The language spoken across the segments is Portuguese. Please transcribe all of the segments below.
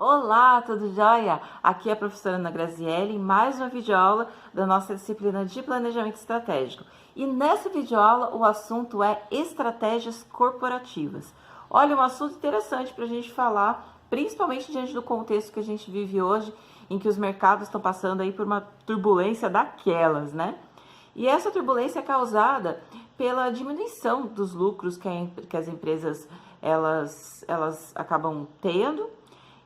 Olá, tudo jóia? Aqui é a professora Ana Graziele em mais uma videoaula da nossa disciplina de Planejamento Estratégico. E nessa videoaula o assunto é estratégias corporativas. Olha, um assunto interessante para a gente falar, principalmente diante do contexto que a gente vive hoje, em que os mercados estão passando aí por uma turbulência daquelas, né? E essa turbulência é causada pela diminuição dos lucros que as empresas elas acabam tendo,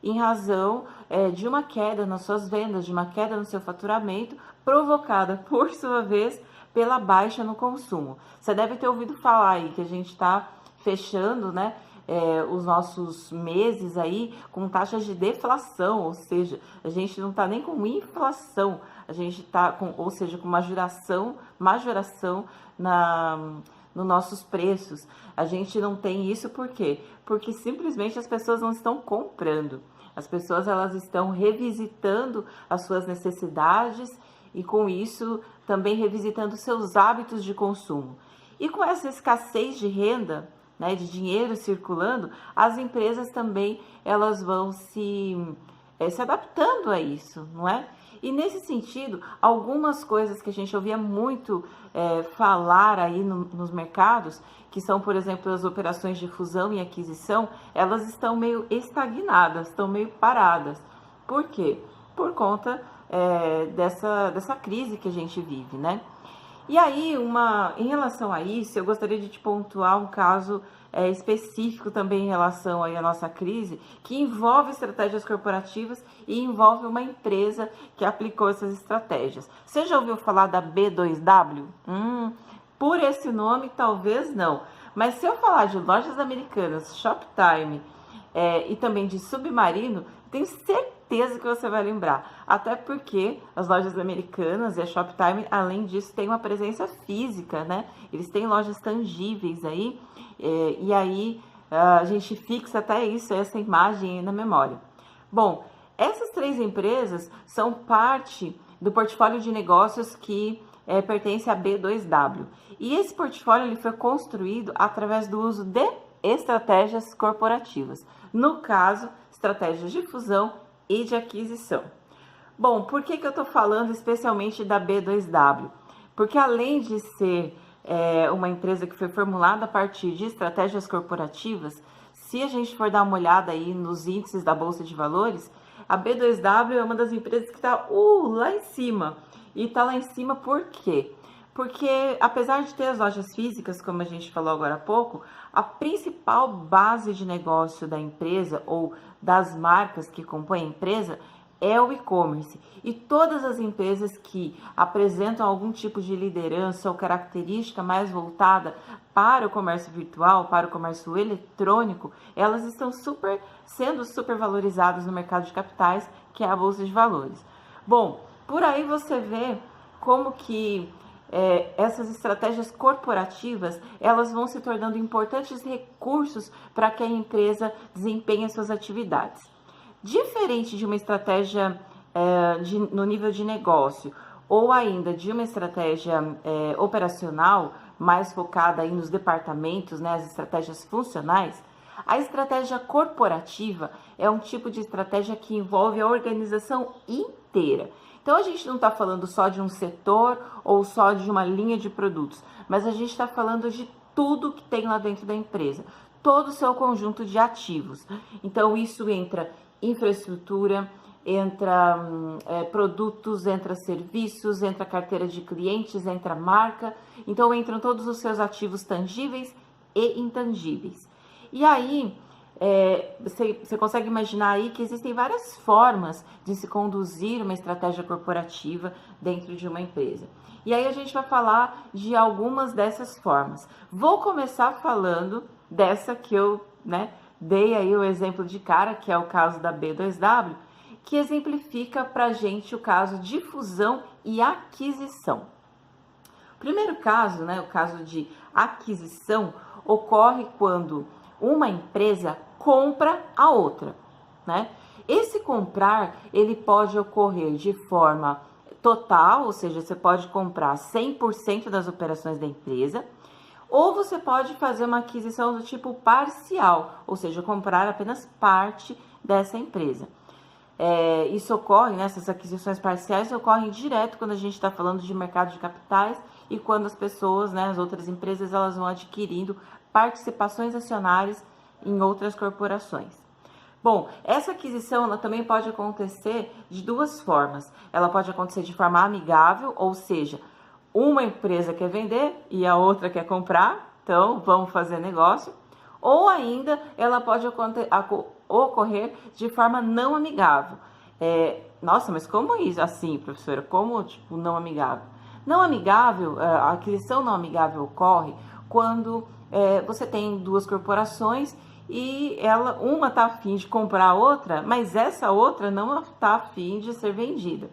em razão de uma queda nas suas vendas, de uma queda no seu faturamento, provocada, por sua vez, pela baixa no consumo. Você deve ter ouvido falar aí que a gente está fechando, né, os nossos meses aí com taxas de deflação, ou seja, a gente não está nem com inflação, a gente está com, ou seja, com majoração nos nossos preços. A gente não tem isso por quê? Porque simplesmente as pessoas não estão comprando. As pessoas elas estão revisitando as suas necessidades e com isso também revisitando seus hábitos de consumo. E com essa escassez de renda, né, de dinheiro circulando, as empresas também elas vão se adaptando a isso, não é? E nesse sentido, algumas coisas que a gente ouvia muito falar aí nos mercados, que são, por exemplo, as operações de fusão e aquisição, elas estão meio estagnadas, estão meio paradas. Por quê? Por conta dessa crise que a gente vive, né? E aí, em relação a isso, eu gostaria de te pontuar um caso específico também em relação aí à nossa crise, que envolve estratégias corporativas e envolve uma empresa que aplicou essas estratégias. Você já ouviu falar da B2W? Por esse nome, talvez não. Mas se eu falar de Lojas Americanas, Shoptime e também de Submarino, tenho certeza que você vai lembrar. Até porque as Lojas Americanas e a Shoptime, além disso, têm uma presença física, né? Eles têm lojas tangíveis aí, e aí a gente fixa até isso, essa imagem aí na memória. Bom, essas três empresas são parte do portfólio de negócios que pertence à B2W. E esse portfólio ele foi construído através do uso de estratégias corporativas. No caso, estratégias de fusão e de aquisição. Bom, por que eu estou falando especialmente da B2W? Porque além de ser uma empresa que foi formulada a partir de estratégias corporativas, se a gente for dar uma olhada aí nos índices da Bolsa de Valores, a B2W é uma das empresas que está lá em cima. E está lá em cima por quê? Porque apesar de ter as lojas físicas, como a gente falou agora há pouco, a principal base de negócio da empresa ou das marcas que compõem a empresa é o e-commerce. E todas as empresas que apresentam algum tipo de liderança ou característica mais voltada para o comércio virtual, para o comércio eletrônico, elas estão sendo super valorizadas no mercado de capitais, que é a Bolsa de Valores. Bom, por aí você vê como que essas estratégias corporativas, elas vão se tornando importantes recursos para que a empresa desempenhe suas atividades. Diferente de uma estratégia no nível de negócio ou ainda de uma estratégia operacional mais focada aí nos departamentos, né, as estratégias funcionais, a estratégia corporativa é um tipo de estratégia que envolve a organização inteira. Então, a gente não está falando só de um setor ou só de uma linha de produtos, mas a gente está falando de tudo que tem lá dentro da empresa, todo o seu conjunto de ativos. Então, isso entra infraestrutura, entra produtos, entra serviços, entra carteira de clientes, entra marca. Então, entram todos os seus ativos tangíveis e intangíveis. E aí, você consegue imaginar aí que existem várias formas de se conduzir uma estratégia corporativa dentro de uma empresa. E aí a gente vai falar de algumas dessas formas. Vou começar falando dessa que eu dei aí o exemplo de cara, que é o caso da B2W, que exemplifica pra gente o caso de fusão e aquisição. O primeiro caso, o caso de aquisição, ocorre quando uma empresa compra a outra, né? Esse comprar, ele pode ocorrer de forma total, ou seja, você pode comprar 100% das operações da empresa, ou você pode fazer uma aquisição do tipo parcial, ou seja, comprar apenas parte dessa empresa. Isso ocorre, né, essas aquisições parciais ocorrem direto quando a gente está falando de mercado de capitais e quando as pessoas, né, as outras empresas, elas vão adquirindo participações acionárias em outras corporações. Bom, essa aquisição ela também pode acontecer de duas formas. Ela pode acontecer de forma amigável, ou seja, uma empresa quer vender e a outra quer comprar, então vamos fazer negócio. Ou ainda ela pode ocorrer de forma não amigável. Nossa, mas como isso? Assim, professora, como tipo não amigável? Não amigável, a aquisição não amigável ocorre quando você tem duas corporações e uma está a fim de comprar a outra, mas essa outra não está a fim de ser vendida.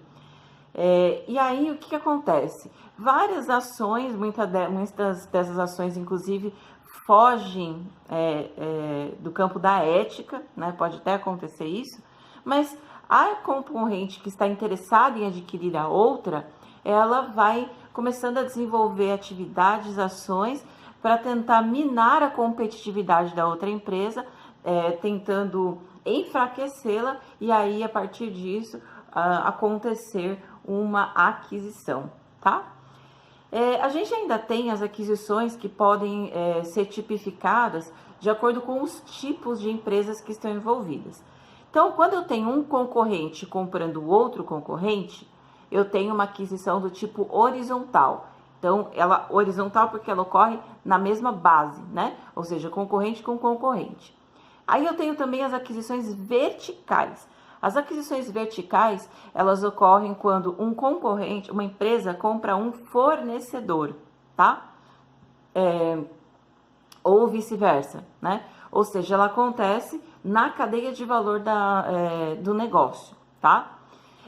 E aí o que acontece? Várias ações, muitas dessas ações inclusive fogem do campo da ética, né? Pode até acontecer isso, mas a concorrente que está interessada em adquirir a outra, ela vai começando a desenvolver atividades, ações para tentar minar a competitividade da outra empresa, tentando enfraquecê-la e aí a partir disso acontecer uma aquisição, tá? A gente ainda tem as aquisições que podem ser tipificadas de acordo com os tipos de empresas que estão envolvidas. Então, quando eu tenho um concorrente comprando outro concorrente, eu tenho uma aquisição do tipo horizontal. Então, ela horizontal porque ela ocorre na mesma base, né? Ou seja, concorrente com concorrente. Aí eu tenho também as aquisições verticais. As aquisições verticais, elas ocorrem quando um concorrente, uma empresa compra um fornecedor, tá? Ou vice-versa, né? Ou seja, ela acontece na cadeia de valor do negócio, tá?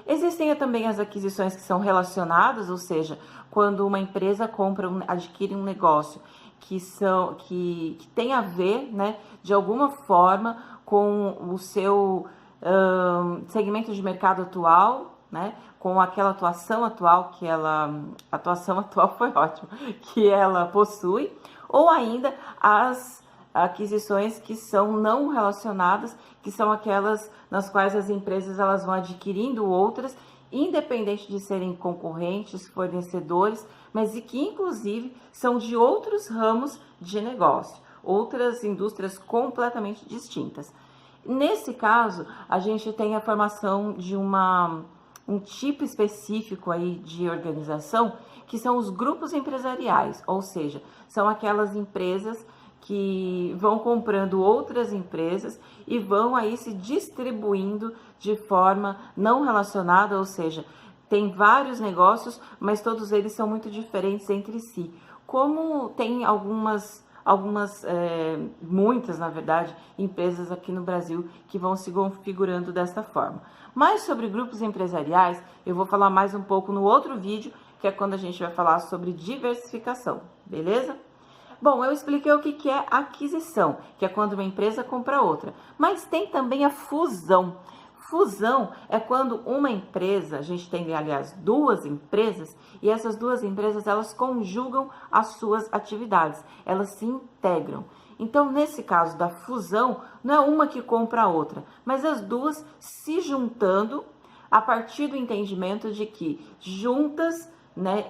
Existem também as aquisições que são relacionadas, ou seja, quando uma empresa adquire um negócio que tem a ver, né, de alguma forma com o seu segmento de mercado atual, né, com aquela atuação atual foi ótimo, que ela possui, ou ainda as aquisições que são não relacionadas, que são aquelas nas quais as empresas elas vão adquirindo outras, independente de serem concorrentes, fornecedores, mas e que inclusive são de outros ramos de negócio, outras indústrias completamente distintas. Nesse caso, a gente tem a formação de um tipo específico aí de organização, que são os grupos empresariais, ou seja, são aquelas empresas que vão comprando outras empresas e vão aí se distribuindo de forma não relacionada, ou seja, tem vários negócios, mas todos eles são muito diferentes entre si. Como tem muitas, na verdade, empresas aqui no Brasil que vão se configurando dessa forma. Mas sobre grupos empresariais, eu vou falar mais um pouco no outro vídeo, que é quando a gente vai falar sobre diversificação, beleza? Bom, eu expliquei o que é aquisição, que é quando uma empresa compra outra. Mas tem também a fusão. Fusão é quando uma empresa, a gente tem, aliás, duas empresas, e essas duas empresas, elas conjugam as suas atividades, elas se integram. Então, nesse caso da fusão, não é uma que compra a outra, mas as duas se juntando a partir do entendimento de que juntas, né,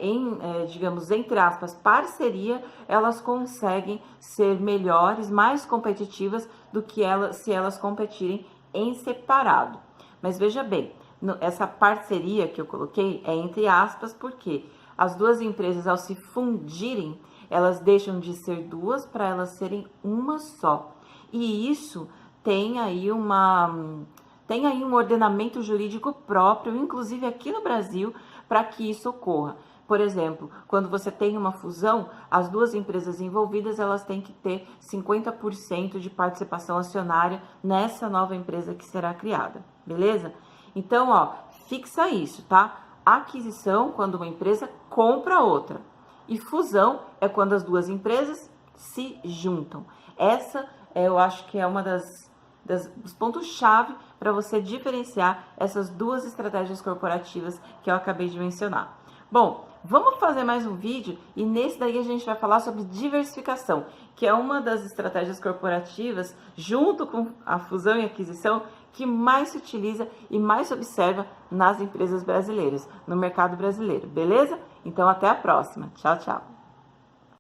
digamos, entre aspas, parceria, elas conseguem ser melhores, mais competitivas do que se elas competirem em separado. Mas veja bem, essa parceria que eu coloquei é entre aspas, porque as duas empresas, ao se fundirem, elas deixam de ser duas para elas serem uma só. E isso tem aí um ordenamento jurídico próprio, inclusive aqui no Brasil, para que isso ocorra. Por exemplo, quando você tem uma fusão, as duas empresas envolvidas, elas têm que ter 50% de participação acionária nessa nova empresa que será criada, beleza? Então, ó, fixa isso, tá? Aquisição, quando uma empresa compra outra. E fusão é quando as duas empresas se juntam. Essa, eu acho que é uma dos pontos-chave para você diferenciar essas duas estratégias corporativas que eu acabei de mencionar. Bom, vamos fazer mais um vídeo e nesse daí a gente vai falar sobre diversificação, que é uma das estratégias corporativas, junto com a fusão e aquisição, que mais se utiliza e mais se observa nas empresas brasileiras, no mercado brasileiro, beleza? Então até a próxima. Tchau, tchau.